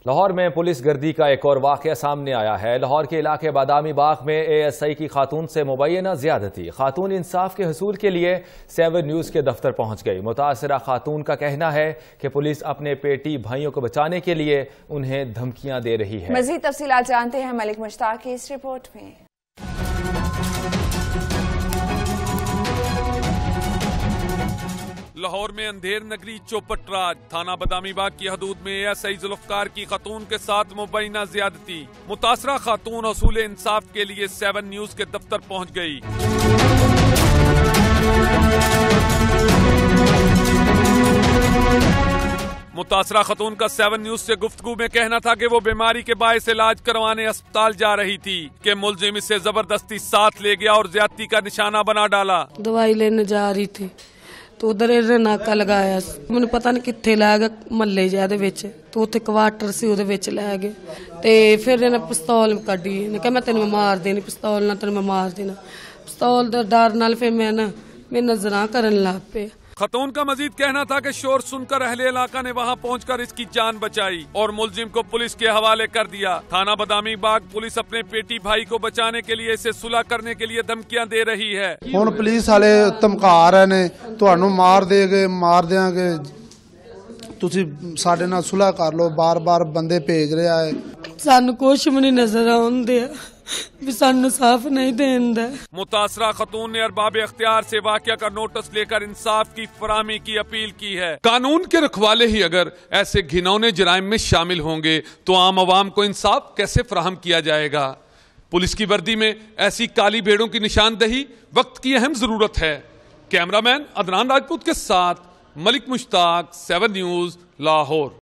लाहौर में पुलिस गर्दी का एक और वाकया सामने आया है। लाहौर के इलाके बादामी बाग में ASI की खातून से मुबैना ज्यादती। खातून इंसाफ के हसूल के लिए 7 न्यूज़ के दफ्तर पहुंच गई। मुतासरा खातून का कहना है कि पुलिस अपने पेटी भाइयों को बचाने के लिए उन्हें धमकियां दे रही है। मजीद तफसीलात जानते हैं मलिक मुश्ताक की इस रिपोर्ट में। लाहौर में अंधेर नगरी चौपटराज थाना बादामी बाग की हदूद में ASI जुल्फकार की खातून के साथ मुबैना ज्यादती। मुतासरा खातून हसूल इंसाफ के लिए 7 न्यूज़ के दफ्तर पहुंच गई। मुतासरा खातून का 7 न्यूज़ से गुफ्तगू में कहना था कि वो बीमारी के बायस इलाज करवाने अस्पताल जा रही थी कि मुलजिम इसे जबरदस्ती साथ ले गया और ज्यादती का निशाना बना डाला। दवाई लेने जा रही थी तो उधर ਇਹਨੇ ਨਾਕਾ ਲਗਾਇਆ। ਮੈਨੂੰ ਪਤਾ ਨਹੀਂ ਕਿੱਥੇ ਲੈ ਗਿਆ, ਮਹੱਲੇ ਜਿਹਾ ਦੇ ਵਿੱਚ। तो ਉੱਥੇ ਕੁਆਟਰ ਸੀ, ਉਹਦੇ ਵਿੱਚ ਲੈ ਗਏ ਤੇ ਫਿਰ ਇਹਨੇ ਪਿਸਤੌਲ ਕੱਢੀ। ਇਹਨੇ ਕਿਹਾ ਮੈਂ ਤੈਨੂੰ ਮਾਰ ਦੇਣੀ, ਪਿਸਤੌਲ ਨਾਲ ਤੈਨੂੰ ਮੈਂ ਮਾਰ ਦੇਣਾ। ਪਿਸਤੌਲ ਦੇ ਡਰ ਨਾਲ ਫਿਰ ਮੈਂ ਨਜ਼ਰਾਂ ਕਰਨ ਲੱਗ ਪਿਆ। खतून का मजीद कहना था कि शोर सुनकर अहले इलाका ने वहां पहुंचकर इसकी जान बचाई और मुलजिम को पुलिस के हवाले कर दिया। थाना बादामी बाग पुलिस अपने पेटी भाई को बचाने के लिए इसे सुलह करने के लिए धमकियां दे रही है। हुण पुलिस वाले धमका रहे ने, तुहानू मार देंगे, मार देंगे, तुसी साडे नाल सुलह कर लो। बार बार बंदे भेज रहा है। सानू कुछ भी नहीं नजर आउंदे भी सानू साफ नहीं देंदा। मुतासरा खतून ने अरबाब इख्तियार से वाकया का नोटिस लेकर इंसाफ की फराहमी की अपील की है। कानून के रखवाले ही अगर ऐसे घिनौने जराइम में शामिल होंगे तो आम आवाम को इंसाफ कैसे फराहम किया जाएगा। पुलिस की वर्दी में ऐसी काली भेड़ों की निशानदही वक्त की अहम जरूरत है। कैमरामैन अदनान राजपूत के साथ मलिक मुश्ताक, 7 न्यूज़, लाहौर।